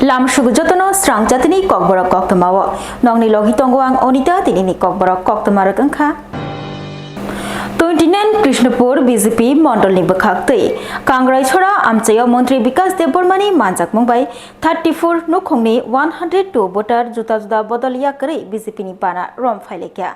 Lam Shugujotano, Swrangchati, Kokborok, Koktwma, Nongni Logi Tongoang Onita, Tinini Kokborok, Koktwma Rakanka. 29 Krishnapur BJP Mondolni Bakhakte, Kangrai Chora, Amchayo Montri Vikas Debormani, Manjak Mumbai, 34 Nukhongni, 102 voter, Jutazda Bodolia Kare, BJP Nipana, Rom Filekya.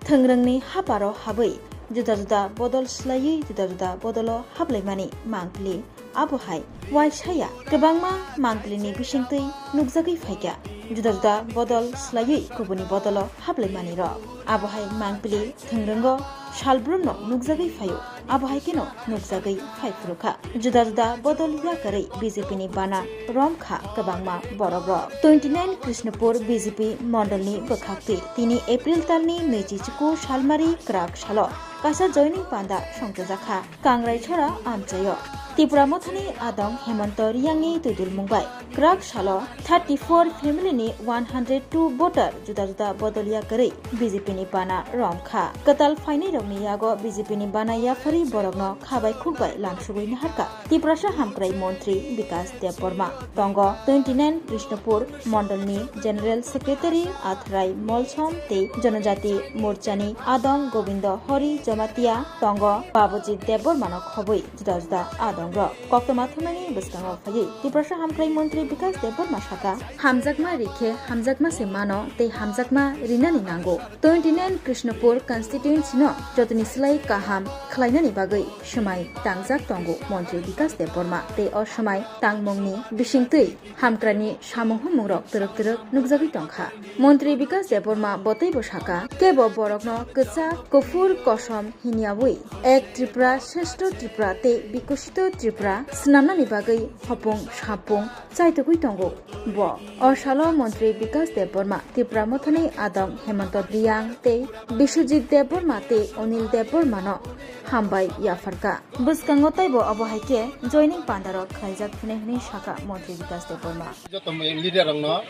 Thangrangni Haparo Habai, Judazuda Bodol Slayi, Judazuda Bodolo Hablemani, Mangli, Abuhai, Waishaya, Kabangma, Manglini Bishingti, Nugzaki Faika, Judazuda Bodol Slayi, Kubuni Bodolo, Hablemani Ro, Abuhai Mangli, Tangrango, Shalbruno, Nugzaki Fayo, Abuhai Kino, Nugzaki Faifruka, Judazuda Bodol Yakari, BJP Bana, Romka, Kabangma, Borobro, 29 Krishnapur BJP Mondolni Bakhakti, Tini April Talni, Mejichuku, Shalmari, Krak Shalo, Kasa joining Panda, Shongtozaka, Kangrai Chora, Amchayo. Tripura Mothani Adong Hemanto Riangi Tudul Mumbai. Krak Shalo 34 family ni 102 voter Juda Bodolia Kare BJP ni Bana Romkha. Katal Faini Rogni Yago BJP ni Bana Yafari Borogno Khabai Khukbai Lamshugui Naharka. Tripura Hamkrai Montri Vikas Deborma. Tongo 29 Krishnapur Mondolni General Secretary Athrai Molsom Te Janajati Morchani Adong Govindo Hori Jamatia Tongo Babuji Debormano Khobui Juda Adong Koktwma thumani biskango phayi Tiprasha hamkrai montri Vikas Deborma shaka hamjakma rikhe hamjakma semano te hamjakma rinani nango 29 Krishnapur constituency no jotni slai kaham khlainani bagai shomai tangjak tongo montri Vikas Deborma te o shomai tangmongni bisingtui hamkrani samonghamurok teruk nukjagi tongkha montri Vikas Deborma botei boshaka kebo borokno kcha kofur kosom hiniawui ek Tripura sheshto Tripura te bikoshito Tripura Snamnani Bagai Hopong Shapong Chaitugui Tongo Bo Oshalo Montri Vikas Deborma Tripura Mothani Adong Hemanto Riang Te Bishojit Deborma Te Onil Deborma no Hambai Yafarka Buskango Taibo Abohaike joining Pandaro Khaijak Hinehni Shaka Montri Vikas Deborma Jotom leader rangno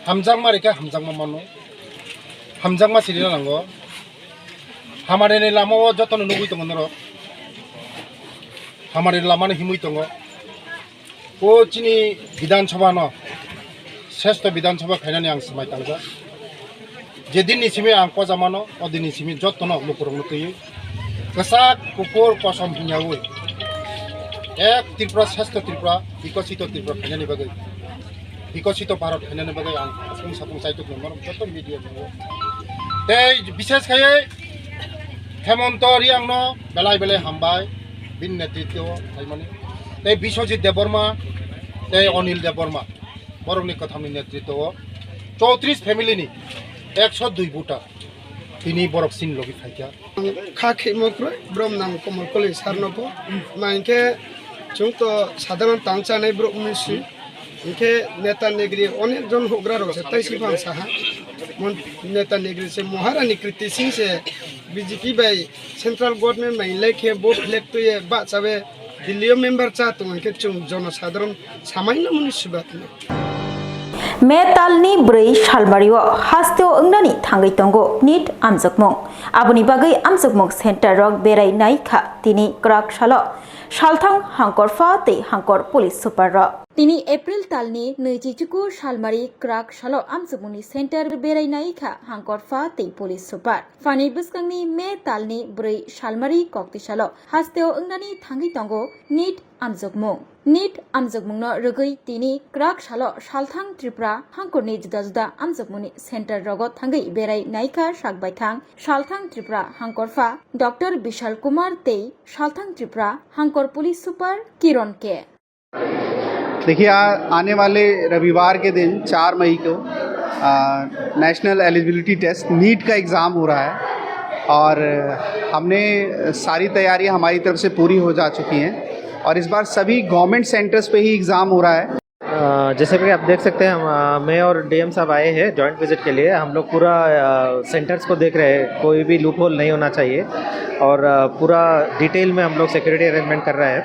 hamjangma rika hamjangma mano hamjangma sirina nango hamare ne lamo joton nugui tongonoro हमारे लामाने हिमुई तंगो ओ चिनी विधानसभा न श्रेष्ठ विधानसभा खाइनानि आं समाय तांगो जेदिन निसिमे आं पजामानो अदिन निसिमे जत्तनो लुकुरंनो तयै गसा कुकुर कसम हियावै एक त्रिपुरा श्रेष्ठ त्रिपुरा विकसित त्रिपुरा खाइनानि बागै विकसित भारत खाइनानि बागै आं सफुं सफुं साइतो नम्बर जत्त मिडिया नंगो ते विशेष खायै हेमंत रियांनो बेलाय बेलाय हामबाय बिन नेतृत्व थाइमानि ते बिश्वजित देबबर्मा ते अनिल देबबर्मा बरंनि कथामनि नेतृत्व 34 फैमिली नि 102 बुटा तिनी बरक सिन लगी फाइका खाखे मक्रो ब्रम नाम कमल कलेज सारनपो माइके जों तो साधारण तांचानै ब्रक मिसि इनके नेता नेग्री अनेक जन होग्रा रसे तैसि भांसा मन नेता नेग्री से महारानी कृति सिंह से बीजेपी बाय सेंट्रल गवर्नमेंट में लेखे वोट इलेक्ट ये बात सबे दिल्ली मेंबर चाहते हैं कि चुन जनसाधारण सामान्य मनुष्य बात में मेतालनि ब्रै शालबारियो हास्तेओ अंगनानि थांगै तंगो निट आमजकमं आबुनि बागै आमजकमं सेंटर रक बेराय नायखा तिनि क्राक शालो शालथां हांकर फाते हांकर पुलिस सुपार र तिनि एप्रिल तालनि नैजिचुकु शालमारि क्राक शालो आमजकमंनि सेंटर बेराय नायखा हांकर फाते पुलिस सुपार फानि बिस्कांनि मे तालनि ब्रै शालमारि कक्ति शालो हास्तेओ अंगनानि थांगै तंगो निट आमजकमंनो रगै तिनि क्राक शालो शालथां त्रिपुरा हांकरनि जुदा आमजकमंनि सेंटर रगत थांगै बेराय नायखा सागबायथां शालथां त्रिपुरा हांकरफा डॉक्टर विशाल कुमार ते शालथां त्रिपुरा हांकर पुलिस सुपर किरण के देखिए आने वाले रविवार के दिन 4 मई को नेशनल एलिजिबिलिटी टेस्ट नीट का एग्ज़ाम हो रहा है और हमने सारी तैयारियां हमारी तरफ से पूरी हो जा चुकी हैं और इस बार सभी गवर्नमेंट सेंटर्स पे ही एग्ज़ाम हो रहा है। जैसे कि आप देख सकते हैं मैं और डीएम साहब आए हैं जॉइंट विजिट के लिए। हम लोग पूरा सेंटर्स को देख रहे हैं, कोई भी लूप होल नहीं होना चाहिए और पूरा डिटेल में हम लोग सिक्योरिटी अरेंजमेंट कर रहे हैं।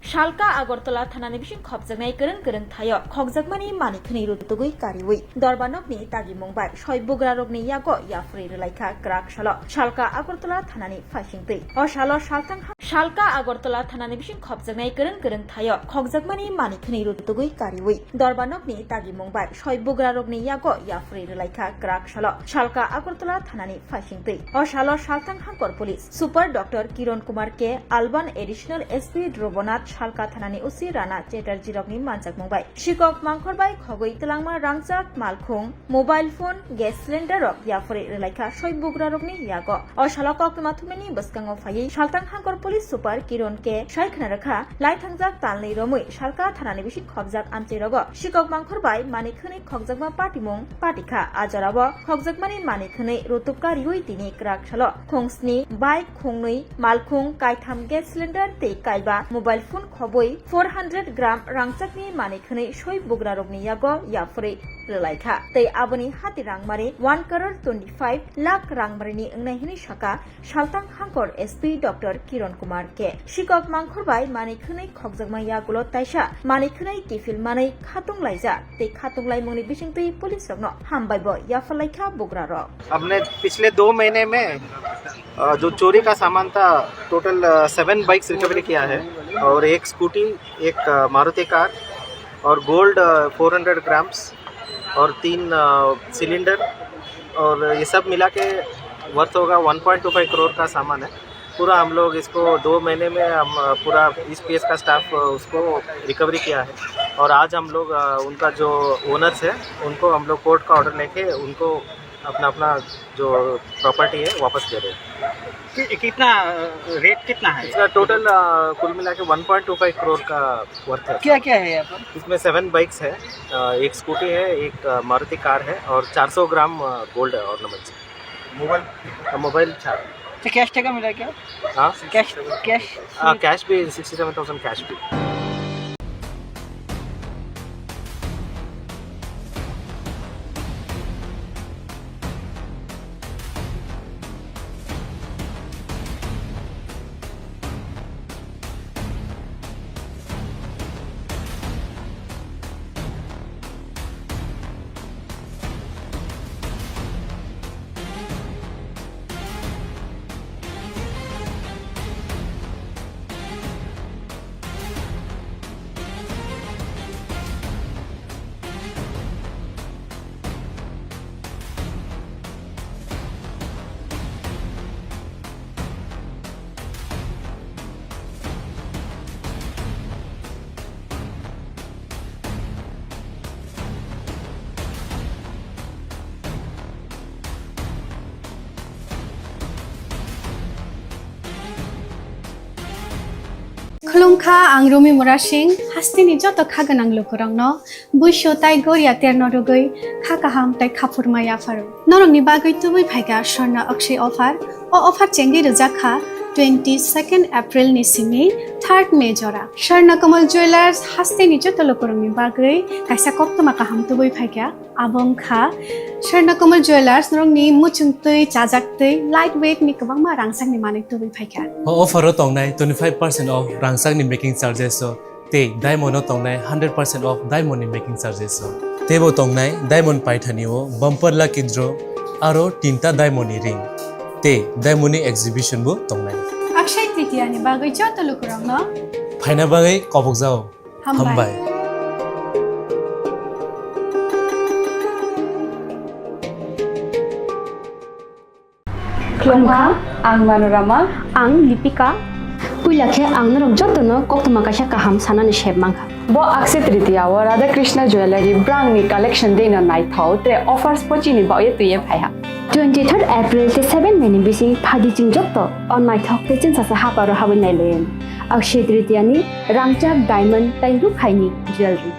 Shalka Agortola Thanani Bishin Khobjaknai Kereng Thayo Khokjakmani Manikhni Rutugui Kariwi Dorbanokni Tagi Mumbai Shoi Bugrarokni Yago Yafri Relaika Krak Shalo Shalka Agortola Thanani Fashingtui O Shalo Shaltang Shalka Agortola Thanani Bishin Khobjaknai Kereng Thayo Khokjakmani Manikhni Rutugui Kariwi Dorbanokni Tagi Mumbai Shoi Bugrarokni Yago Yafri Relaika Krak Shalo Shalka Agortola Thanani Fashingtui O Shalo Shaltang Hangkor Police Super Dr. Kiron Kumar K Alban Additional SP Drobonath Shalka Thanani Usi Rana Chatterjee Rokni Manjak Mumbai Shikok Mangkhorbai Khogoi Telangma Rangchak Malkhung Mobile Phone Gas Cylinder Rok Yafri Relaika Shoi Bugra Rokni Yago O Shalo Koktwma Thumeni Boskango Phai Shaltang Hangkor Police Super Kiron K Shaikna Rakha Laitangjak Talnei Romui Shalka Thanani Bishin Khobjak Amchei Rogo Shikok Mangkhorbai Manikhni Khokjakma Partimung Patikha Ajorabo Khokjakmani Manikhni Rutupka Riui Tini Krak Shalo Khongsni Bike Khongnui Malkhung Kaitham Gas Cylinder Tei Kaiba Mobile Phone Khoboi 400 gram Rangchakni Manikhni Shoi Bugra Rokni Yago Yafri Relaika Tei Aboni Hati Rangmari 1 crore 25 lakh Rangmarini Ngnahini Shaka Shaltang Hangkor SP Dr. Kiron Kumar K Shikok Mangkhorbai Manikhni Khokjakma Yagulo Taisha Manikhni Kifil Manai Khatung Laija Tei Khatung Lai Moni Bishingtui Police Rokno Hambaibo Yafalaika Bugra Rok हमने पिछले 2 महीने में जो चोरी का सामान था total 7 bikes recovery किया है और एक स्कूटी एक मारुति कार और गोल्ड 400 ग्राम्स और 3 सिलेंडर और ये सब मिला के वर्थ होगा 1.25 करोड़ का सामान है। पूरा हम लोग इसको 2 महीने में हम पूरा इस पीएस का स्टाफ उसको रिकवरी किया है और आज हम लोग उनका जो ओनर्स है उनको हम लोग कोर्ट का ऑर्डर लेके उनको अपना अपना जो प्रॉपर्टी है वापस दे रहे हैं। कितना रेट कितना है इसका टोटल कुल मिला के 1.25 करोड़ का वर्थ है। क्या क्या है यहाँ पर? इसमें 7 बाइक्स है, एक स्कूटी है, एक मारुति कार है और 400 ग्राम गोल्ड ऑर्नामेंट्स। मोबाइल 4। तो कैश टका मिला क्या? हाँ कैश भी 67,000 कैश भी। Khulungkha ang Rumi Murashing hastini joto khaganang lukurangno buisho tai goria terno rogoi khakaham tai khapurmaya faru norongni bagoi tubui phaiga Swarna Akshay offer o offer chengi rujakha 22nd April ni simi 3rd May jora Swarna Kamal Jewelers hastini joto lukurangni bagoi kaisa Koktwma kaham tubui phaiga abongkha Swarna Kamal Jewelers norongni muchungtui chajaktui lightweight ni kabangma rangsakni manik tubui phaiga offer tongnai 25% off rangsakni making charges so te diamond tongnai 100% off diamond ni making charges so tebo tongnai diamond paithani o bumper lucky draw aro 3ta diamond ni ring te diamond ni exhibition bo tongnai Akshay Tritiya ni bagoi joto lukurangno phaina bagai kobokjao hambai Khulungkha ang Manorama ang Lipika puilakhe ang norok jotono Koktwma kaisa kaham sanani shep mangkha bo Akshay Tritiya o Radha Krishna Jewelry brand ni collection deina naithau te offers pochini baye tuye phaiha 23rd April te 7 May ni bisi phadi ching jotto on naithok te chin sasa haparo habin nai loyen Akshay Tritiya ni Rangchak diamond tai ru khaini jewelry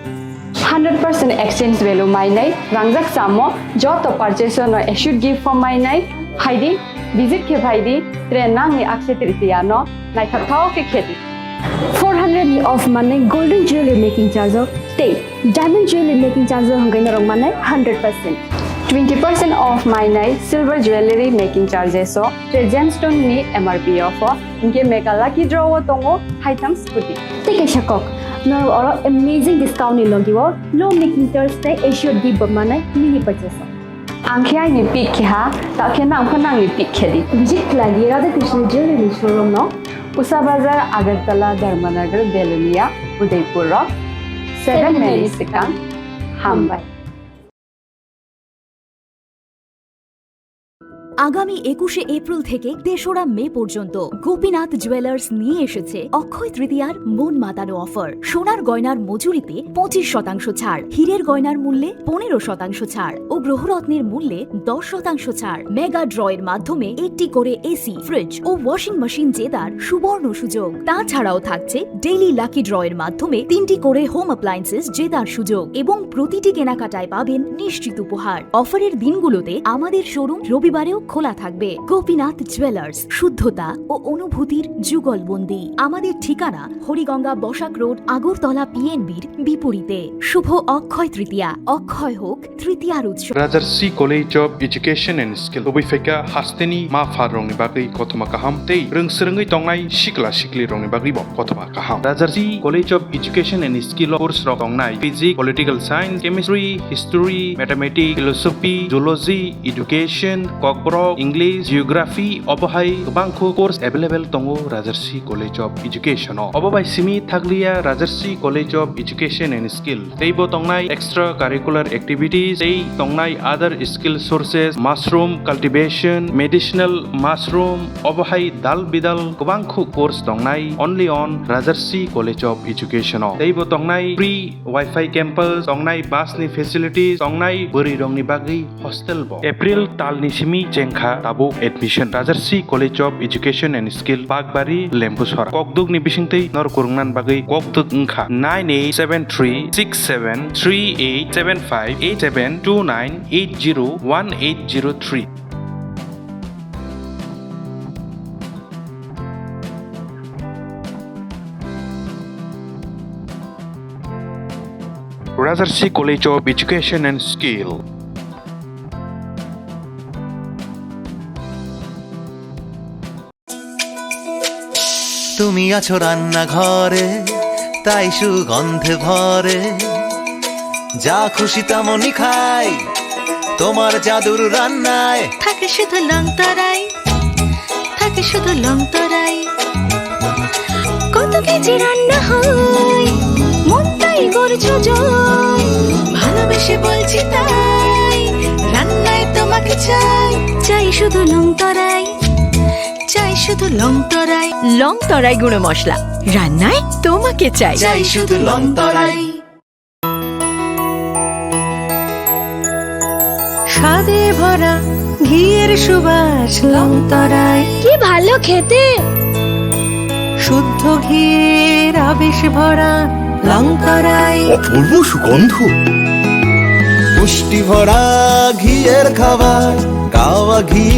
100% exchange value mainai Rangjak samo joto purchase no issued gift for mainai haidi visit ke bhaidi trenang ni Akshay Tritiya no naithau ke kheti 400 ni off manai golden jewelry making charge te diamond jewelry making charge hangai norong manai 100% 20% off mainai silver jewelry making charges so gemstone ni MRP of Inke mega lucky draw o tongo haitam scooty. Take a shakok. Nor oro amazing discount ni logiwo low making Thursday Asia di bamana mini purchase. Angkhe ni pick ha ta khe nang phanang ni pick khedi. Visit lagi Radha Krishna Jewelry showroom no. Usa Bazar Agartala Dharmanagar Belunia Udaipur Rock 7 Mary Sikang Hambai. আগামী 21শে April থেকে ৩রা মে পর্যন্ত Gopinath jewellers নিয়ে এসেছে অক্ষয় তৃতীয়ার মন মাতানো offer. সোনার গয়নার মজুরিতে 25% ছাড়, হীরের গয়নার মূল্যে 15% ছাড় ও গ্রহরত্নের মূল্যে 10% ছাড়। মেগা ড্রয়ের মাধ্যমে একটি করে এসি, ফ্রিজ ও ওয়াশিং মেশিন জেতার সুবর্ণ সুযোগ। তাছাড়াও থাকছে ডেইলি লাকি ড্রয়ের মাধ্যমে 3টি করে হোম অ্যাপ্লায়েন্সেস জেতার সুযোগ এবং প্রতিটি কেনাকাটায় পাবেন নিশ্চিত উপহার। অফারের দিনগুলোতে আমাদের শোরুম রবিবারেও খোলা থাকবে। গোপীনাথ জুয়েলার্স, শুদ্ধতা ও অনুভূতির যুগলবন্দি। আমাদের ঠিকানা হরিগঙ্গা বসাক রোড, আগরতলা পিএনবির বিপরীতে। শুভ অক্ষয় তৃতীয়া, অক্ষয় হোক তৃতীয়ার উৎসব। Rajarsi College of Education and Skill Obifeka Hasteni Ma Farong Bagi Koktwma Kaham Tei Rungsrungi Tongnai Shikla Shikli Rong Bagi Bo Koktwma Kaham. Rajarsi College of Education and Skill course Rong Tongnai Physics, Political Science, Chemistry, History, Mathematics, Philosophy, Zoology, Education, Kokborok, English, Geography, Obohai Bangko course available Tongo Rajarsi College of Education. Obobai Simi Thaglia Rajarsi College of Education and Skill. Teibo Tongnai extracurricular activities, Tei Tongnai other skill sources, mushroom cultivation, medicinal mushroom, Obohai Dal Bidal Bangko course Tongnai only on Rajarsi College of Education. Teibo Tongnai free Wi-Fi campus, Tongnai busni facilities, Tongnai Buri Rongni Bagi hostel bo. April Talni Simi Jengkha Tabo admission Rajarsi College of Education and Skill Bagbari Lembusora Kokduk ni bisingtei nor kurungnan bagai Kokduk Ngkha 98736738758729801803. Rajarsi College of Education and Skill. তুমি আছো রান্না ঘরে, তাই সুগন্ধে ভরে, যা খুশি তেমনই খাই তোমার জাদুর রান্নায়। থাকে শুধু লং তরাই, থাকে শুধু লং তরাই, কত কেজি রান্না হয় মন তাই করছো জয়। ভালোবেসে বলছি তাই, রান্নায় তোমাকে চাই, চাই শুধু লং তরাই, চাই শুধু লং তরাই। লং তরাই গুঁড়ো মশলা, রান্নায় তোমাকে চাই, চাই শুধু লং তরাই। স্বাদে ভরা ঘিয়ের সুবাস লং তরাই, কি ভালো খেতে। শুদ্ধ ঘিয়ের আবেশ ভরা লং তরাই, অপূর্ব সুগন্ধ। পুষ্টি ভরা ঘিয়ের খাবার, গাওয়া ঘি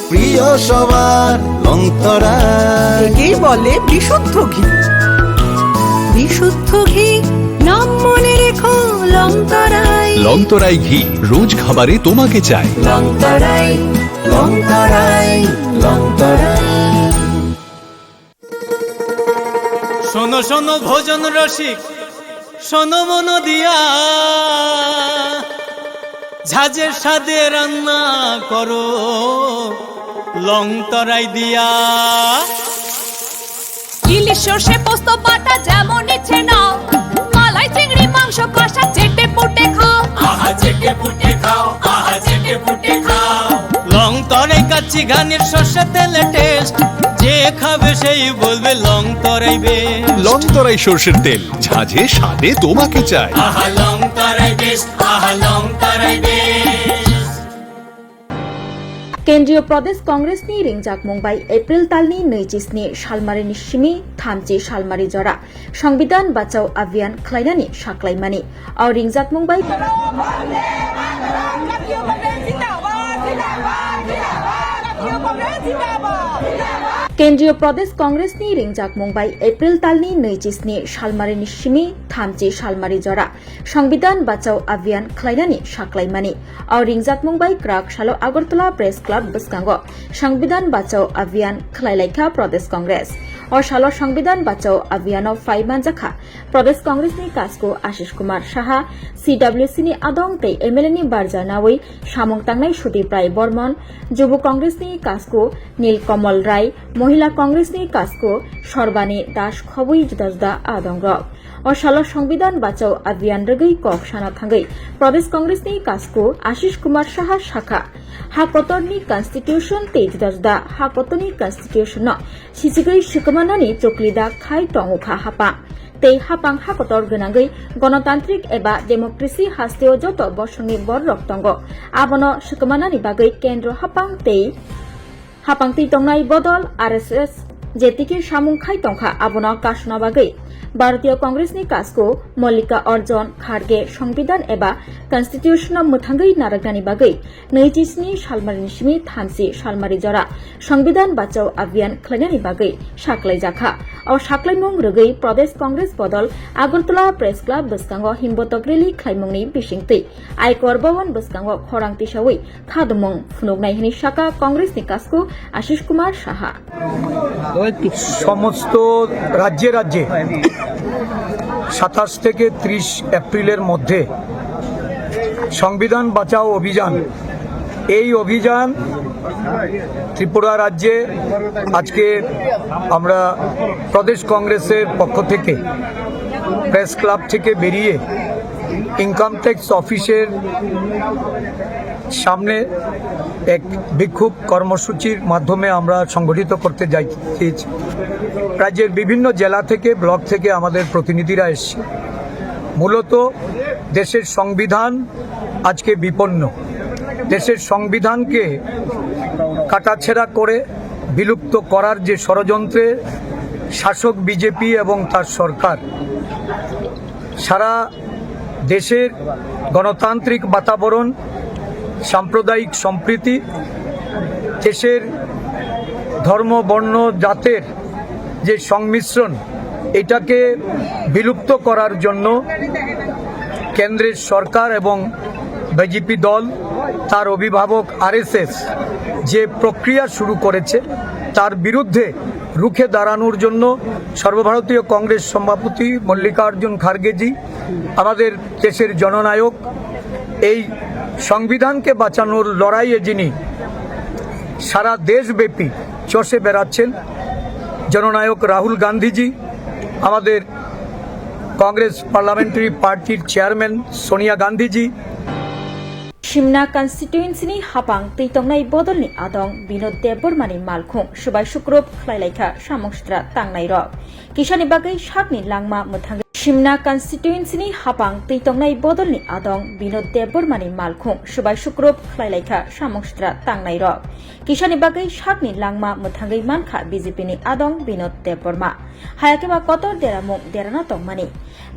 প্রিয় সবার লং তরাই। একেই বলে বিশুদ্ধ ঘি। বিশুদ্ধ ঘি নাম মনে রেখো লং তরাই। লং তরাই ঘি রোজ খাবারে তোমাকে চাই। লং তরাই, লং তরাই, লং তরাই। শোনো শোনো ভোজন রসিক, শোনো মন দিয়া, ঝাঁঝের স্বাদে রান্না করো লং তরাই দিয়া। ইলিশ সর্ষে পোস্ত বাটা যেমন ইচ্ছে নাও, মালাই চিংড়ি মাংস কষা চেটে পুটে খাও, আহা চেটে পুটে খাও, আহা চেটে পুটে খাও। লং তরাই কাচ্চি ঘানির সর্ষে তেলে টেস্ট, যে খাবে সেই বলবে লং তরাই বেশ। লং তরাই সর্ষের তেল, ঝাঁঝে স্বাদে তোমাকে চাই। আহা লং তরাই বেশ, আহা লং তরাই বেশ। केन्द्रीय प्रदेश कांग्रेसनि रिंजाक मुंबाई एप्रिल तालनि 25 सालमारिनि सिमी 3 सालमारि जरा संविधान बाचाव अभियान खलायनानि साख्लायमानि और रिंजाक मुंबाई केन्द्रीय प्रदेश कांग्रेसनि रिंजाक मुंबाई एप्रिल तालनि 27 सालमारिनि सिमी 30 सालमारि जरा संविधान बाचाव अभियान खलायनानि साख्लायमानि और रिंजाक मुंबाई क्राक सालो आगरतला प्रेस क्लब बसकांगो संविधान बाचाव अभियान खलायलायखा प्रदेश कांग्रेस और सालो संविधान बाचाव अभियान फाइमान जाखा प्रदेश कांग्रेसनि कास्को आशीष कुमार साहा सीडब्ल्यूसीनि आदं ते एमएलएनि बारजानावै सामं तांनाय सुदीप राय बर्मन युव कांग्रेसनि कास्को नीलकमल राय महिला कांग्रेसनि कास्को सर्बानी दास खबुई जुदा जुदा आदं रक और सालो संविधान बाचाव अभियान रगै कक साना थांगै प्रदेश कांग्रेसनि कास्को आशीष कुमार साहा शाखा हाकतरनि कन्स्टिट्यूशन ते जुदा जुदा हाकतनि कन्स्टिट्यूशन सिसिगै सिकमानानि चोकलिदा खाय टंगखा हापा ते हापां हाकतर गनांगै गणतान्त्रिक एबा डेमोक्रेसि हास्तेव जत बसंनि बर रक्तंग आबनो सिकमानानि बागै केन्द्र हापां तै तंनाय बदल आरएसएस जेतिके सामुं खाय टंखा आबनो कासना बागै भारतीय कांग्रेसनि कास्को मल्लिका अर्जुन खारगे संविधान एबा कन्स्टिट्यूशन मोथांगै नारगानि बागै 27 सालमारिनि सिमी 30 सालमारि जरा संविधान बाचाव अभियान खलायनानि बागै साख्लाय जाखा और साख्लायमुं रगै प्रदेश कांग्रेस बदल आगरतला प्रेस क्लब बसकांगो हिमबतक रेली खलायमुंनि बिसिंगतै आयकर भवन बसकांगो खरां तिसावै खादमुं फुनुगनाय हनि शाखा कांग्रेसनि कास्को आशीष कुमार साहा समस्त राज्य राज्य 27 থেকে 30 এপ্রিলের মধ্যে সংবিধান বাঁচাও অভিযান এই অভিযান ত্রিপুরা রাজ্যে আজকে আমরা প্রদেশ কংগ্রেসের পক্ষ থেকে প্রেস ক্লাব থেকে বেরিয়ে ইনকাম ট্যাক্স অফিসের সামনে এক বিক্ষোভ কর্মসূচির মাধ্যমে আমরা সংগঠিত করতে যাচ্ছি। রাজ্যের বিভিন্ন জেলা থেকে ব্লক থেকে আমাদের প্রতিনিধিরা এসেছে। মূলত দেশের সংবিধান আজকে বিপন্ন। দেশের সংবিধানকে কাটাছেঁড়া করে বিলুপ্ত করার যে ষড়যন্ত্রে শাসক বিজেপি এবং তার সরকার সারা দেশের গণতান্ত্রিক বাতাবরণ, সাম্প্রদায়িক সম্প্রীতি, দেশের ধর্ম বর্ণ জাতের যে সংমিশ্রণ এটাকে বিলুপ্ত করার জন্য কেন্দ্রের সরকার এবং বিজেপি দল তার অভিভাবক আরএসএস যে প্রক্রিয়া শুরু করেছে তার বিরুদ্ধে রুখে দাঁড়ানোর জন্য সর্বভারতীয় কংগ্রেস সভাপতি মল্লিকার্জুন খার্গেজি আমাদের দেশের জননায়ক এই সংবিধানকে বাঁচানোর লড়াইয়ে যিনি সারা দেশব্যাপী চষে বেড়াচ্ছেন জননায়ক রাহুল গান্ধীজি, আমাদের कांग्रेस पार्लामेंटारी पार्टी चेयरमैन सोनिया गांधीजी शिमना कन्स्टिट्युएन्सीनि हापां तैतंनाय बदलनि आदं विनोद देबबर्मानि मालखुं सुबाय सुक्रुब खलायलायखा सामंस्त्रा तांनाय रक किसानि बागै साकनि लांमा मोथांगै शिमना कन्स्टिट्युएन्सीनि हापां तैतंनाय बदलनि आदं विनोद देबबर्मानि मालखुं सुबाय सुक्रुब खलायलायखा सामंस्त्रा तांनाय रक किसानि बागै साकनि लांमा मोथांगै मानखा बीजेपीनि आदं विनोद देबबर्मा हायाकेबा कतर देरामुं देराना तंमानि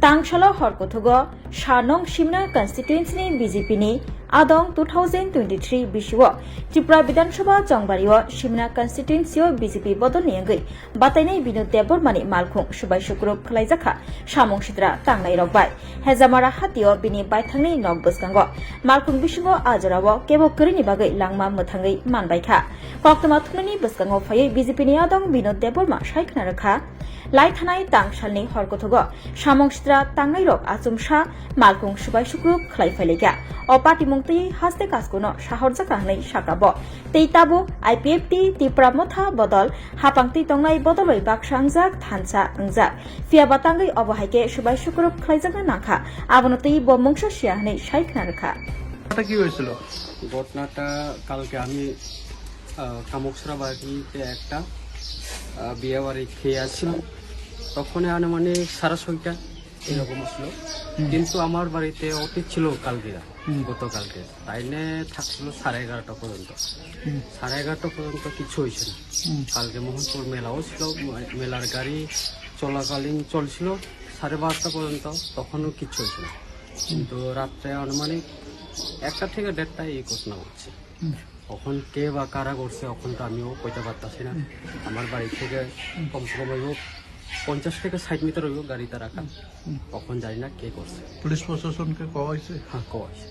तांसालो हरकथुगो शानं शिमना कन्स्टिट्युएन्सीनि बीजेपीनि आदं 2023 बिसुओ त्रिपुरा विधानसभा चंबारिओ शिमना कन्स्टिट्युएन्सीओ बीजेपी बदलनि अंगै बातायनाय विनोद देबबर्मानि मालखुं सुबाय सुक्रुब खलायजाखा सामंसिद्रा तांनाय रकबाय हेजामारा हातिओ बिनि बायथांनि नक बसकांगो मालखुं बिसिङो आजरावो केबो करिनि बागै लांमा मोथांगै मानबायखा कोक्तमा थुननि बसकांगो फायै बीजेपीनि आदं विनोद देबबर्मा सायखना रखा लाइथानाय तांसालनि हरकथुगो सामंसिद्रा तांनाय रक आचुमसा मालखुं सुबाय सुक्रुब खलायफायलायगा अ पार्टी मुंतै हास्ते कास्कुनो साहर जाखांनाय साकाबो तैताबो आईपीएफटी त्रिपुरा मथा बदल हापांति तंनाय बदलै बाक्सा अंजाक थानसा अंजाक फियाबा तांगै अबहायके सुबाय सुक्रुब खलायजागना नाखा आबनतै बमंश सियाहनै सायखना रखा কি হয়েছিল? ঘটনাটা কালকে আমি কামকসরা বাড়িতে একটা বিয়ে বাড়ি খেয়ে আসছিলাম, তখন আনুমানিক 6:30 এরকম ছিল, কিন্তু আমার বাড়িতে অতীত ছিল কালকেরা গতকালকে তাইনে থাকছিল 11:30 পর্যন্ত। 11:30 পর্যন্ত কিছু হয়েছে না। কালকে মোহনপুর মেলাও ছিল, মেলার গাড়ি চলাকালীন চলছিল 12:30 পর্যন্ত, তখনও কিছু হয়েছে না। কিন্তু রাত্রে আনুমানিক 1টা থেকে 1:30 এই ঘটনা হচ্ছে। এখন কে বা কারা করছে এখন তো আমিও কইতে পারতাছি না আমার বাড়ি থেকে কমসে কম হইব 50 থেকে 60 মিটার হইব গাড়িটা রাখা এখন জানি না কে করছে পুলিশ প্রশাসনকে কওয়া হয়েছে হ্যাঁ কওয়া হয়েছে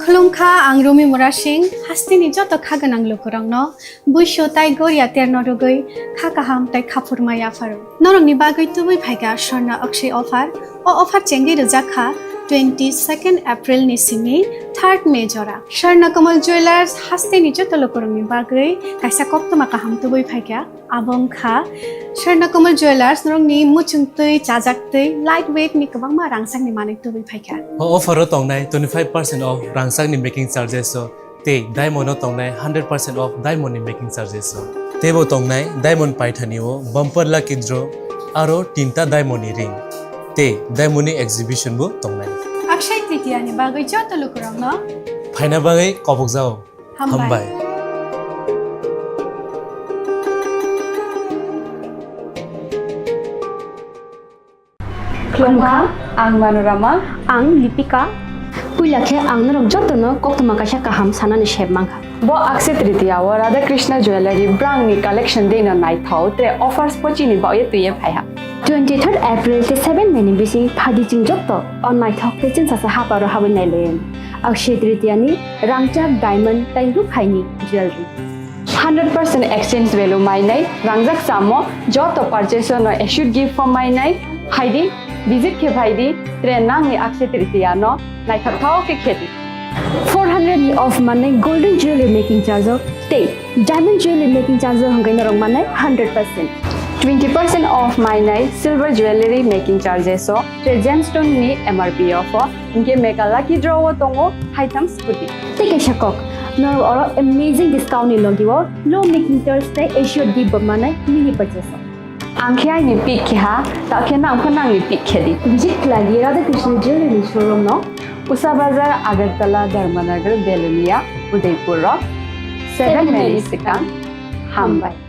खुलुमखा आं रुमि मुरा सिंह हास्तिनि जत खागोनां लोगोरांनो बुइसो ताइ गोरिया तेरनो रुगै खाकाहाम ताइ खाफुरमाया फारो नरंनि बागै तुबै फाइगा स्वर्णा अक्षय अफार ओ अफार चेंगि रजाखा 22 एप्रिल नि सिमि 3 मे जरा स्वर्ण कमल ज्वेलर्स हास्तिनि जत लोगोरांनि बागै काइसा कोक्तमा काहाम तुबै फाइगा आबंखा स्वर्ण कमल ज्वेलर्स नरंनि मुचुंतै चाजाक्तै लाइट वेट नि गोबांमा रांसांनि माने तुबै फाइगा ऑफर तंगनाय 25% ऑफ रांसांनि मेकिंग चार्जेस ते डायमंड तंगनाय 100% ऑफ डायमंड मेकिंग चार्जेस तेबो तंगनाय डायमंड पाइथानिओ बम्पर लकी ड्र आरो 3टा डायमंड रिंग ते डायमंड एग्जिबिशन बो तंगनाय अक्षय तृतीया नि बागै जत लोगोरांनो फाइना बागै कबक जाओ हामबाय खुलुमखा आं मनोरमा आं लिपिका पुइलाखे आं नरक जतनो कोक्तमा काशा काहाम सानानि शेबमांखा बो अक्षय तृतीया व राधा कृष्ण ज्वेलरी ब्रांगनि कलेक्शन देनो नाइथाव ते ऑफर्स पचिनि बाये तुये फाया 23 एप्रिल ते 7 मे नि बिसि फादिचिं जत्तो ऑन नाइथाव ते चिन सासा हापारो हाबन नाइलेन अक्षय तृतीया नि रांगचाक डायमंड ताइ रुखाइनि ज्वेलरी 100% एक्सचेंज वैल्यू माइनाय रांगजाक सामो जतो परचेस नो एशुड गिफ्ट फॉर माइनाय हाइदि विजिट के भाईदी ट्रेन नांगनि अक्षय तृतीया नो नाइथाव के खेती 400 नि ऑफ माने गोल्डन ज्वेलरी मेकिंग चार्ज ते डायमंड ज्वेलरी मेकिंग चार्ज हंगै नरंग माने 100% 20% ऑफ माइनाय सिल्वर ज्वेलरी मेकिंग चार्जेस ते जेमस्टोन नि एमआरपी ऑफ इनके मेका लकी ड्रॉ तंगो हाइथम स्कूटी तेके शकक नर और अमेजिंग डिस्काउंट नि लगिवो लो मेकिंग चार्ज ते एश्योर गिफ्ट माने मिनी परचेस आंखिया नि पिक खा ताखे नाम खनांग नि पिक खेदी विजिट लागि राधा कृष्ण ज्वेलरी शोरूम नो उषा बाजार आगरतला धर्मनगर बेलुनिया उदयपुर 7 मेनी सिकां हामबाय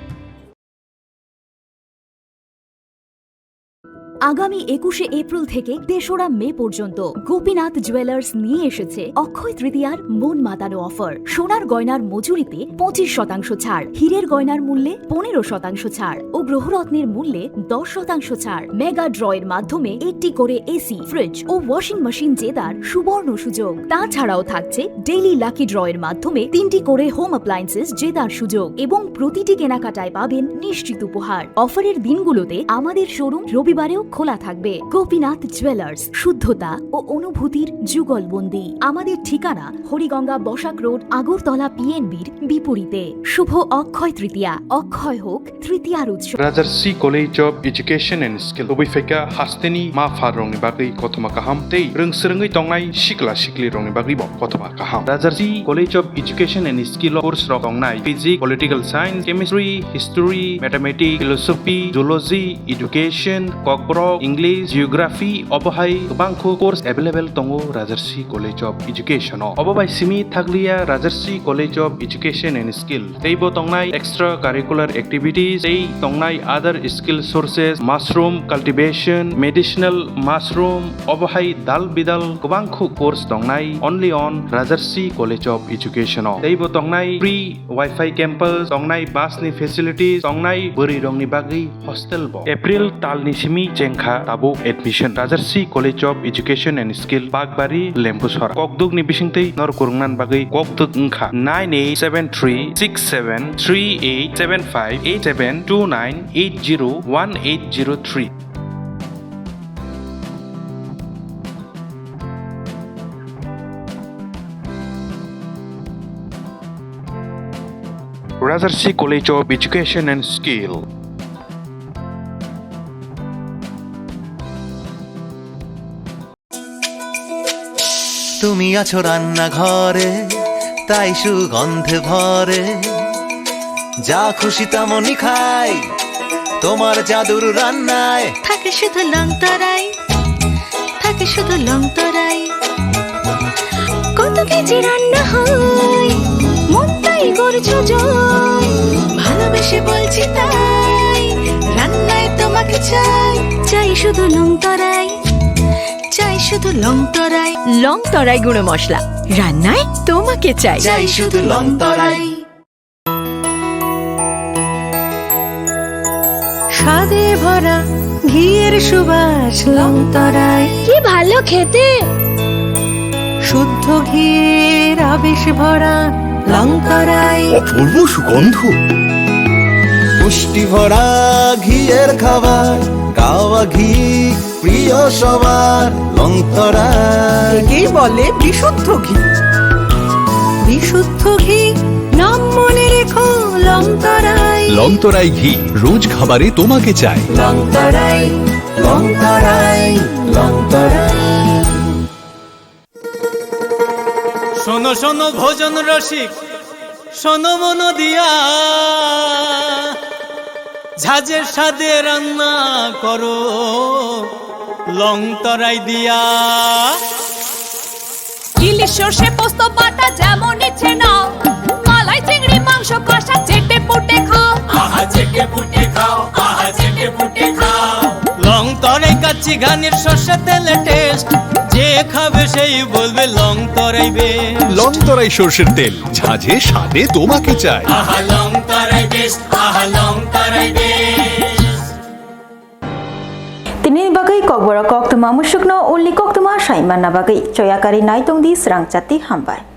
আগামী 21শে এপ্রিল থেকে 3রা মে পর্যন্ত গোপীনাথ জুয়েলার্স নিয়ে এসেছে অক্ষয় তৃতীয়ার মন মাতানো অফার সোনার গয়নার মজুরিতে 25% ছাড় হীরের গয়নার মূল্যে 15% ছাড় ও গ্রহরত্নের মূল্যে 10% ছাড় মেগা ড্রয়ের মাধ্যমে একটি করে এসি ফ্রিজ ও ওয়াশিং মেশিন জেতার সুবর্ণ সুযোগ তাছাড়াও থাকছে ডেইলি লাকি ড্রয়ের মাধ্যমে 3টি করে হোম অ্যাপ্লায়েন্সেস জেতার সুযোগ এবং প্রতিটি কেনাকাটায় পাবেন নিশ্চিত উপহার অফারের দিনগুলোতে আমাদের শোরুম রবিবারেও খোলা থাকবে গোপীনাথ জুয়েলার্স শুদ্ধতা ও অনুভূতির যুগলবন্দি আমাদের ঠিকানা হরিগঙ্গা বসাক রোড আগরতলা পিএনবির বিপরীতে শুভ অক্ষয় তৃতীয়া অক্ষয় হোক তৃতীয়ার উৎসব Rajarshi college of education and skill অবিফাইকা হাস্তেনি মা ফারংনি বাগै কতমা কাহাম তেই रोंसोरङै तंनाय सिक्ला सिक्ली रंनि बागै कतबा काहाम Rajarshi college of education and skill course रं तंनाय physics political science chemistry history mathematics philosophy zoology education Kokborok English geography अबहाय गोबांखौ कोर्स अवेलेबल दङो राजारसि कलेज ऑफ एजुकेशन अबबाय सिमी थागलिया Rajarshi college of education and skill तेबो तंनाय एक्स्ट्रा करिकुलर एक्टिविटीज तेई तंनाय other skill sources mushroom cultivation medicinal mushroom अबहाय दाल बिदाल गोबांखौ कोर्स तंनाय only on Rajarshi college of education तेबो तंनाय फ्री वाईफाई कैंपस तंनाय बासनि फेसिलिटीज तंनाय बोरै रंनि बागै हॉस्टेल बो एप्रिल तालनि सिमी Chengkha Tabu Admission Rajarsi College of Education and Skill Bagbari Lempusora Kokduk ni bisingtei nor kurungnan bagai Kokduk ngkha 98736738758729801803 Rajarsi College of Education and Skill তুমি আছো রান্না ঘরে তাই সুগন্ধে ভরে যা খুশি তেমনই খাই তোমার জাদুর রান্নায় থাকে শুধু লং তরাই থাকে শুধু লং তরাই কত কেজি রান্না হয় মন তাই করছো জয় ভালোবেসে বলছি তাই রান্নায় তোমাকে চাই চাই শুধু লং তরাই চাই শুধু লং তরাই গুঁড়ো মশলা রান্নায় তোমাকে চাই চাই শুধু লং তরাই স্বাদে ভরা ঘিয়ের সুবাস লং তরাই কি ভালো খেতে শুদ্ধ ঘিয়ের আবেশ ভরা লং তরাই অপূর্ব সুগন্ধ পুষ্টি ভরা ঘিয়ের খাবার কাওয়া ঘি প্রিয় সবার লং তরাই কি বলে বিশুদ্ধ ঘি বিশুদ্ধ ঘি নাম মনে রেখো লং তরাই লং তরাই ঘি রোজ খাবারে তোমাকে চাই লং তরাই লং তরাই লং তরাই শোনো শোনো ভোজন রসিক শোনো মন দিয়া ঝাঁঝের স্বাদে রান্না করো লং তরাই দিয়া ইলিশ সর্ষে পোস্ত বাটা যেমন ইচ্ছে নাও মালাই চিংড়ি মাংস কষা চেটে পুটে খাও আহা চেটে পুটে খাও আহা চেটে পুটে খাও লং তরাই কাচ্চি ঘানির সর্ষে তেলে টেস্ট যে খাবে সেই বলবে লং তরাই বেশ লং তরাই সর্ষের তেল ঝাঁঝে স্বাদে তোমাকে চাই আহা লং তরাই বেশ আহা লং তরাই বেশ Tini bagai Kokborok Koktwma musukno only Koktwma Saiman na bagai Coyakari Naitong di Swrangchati Hambai.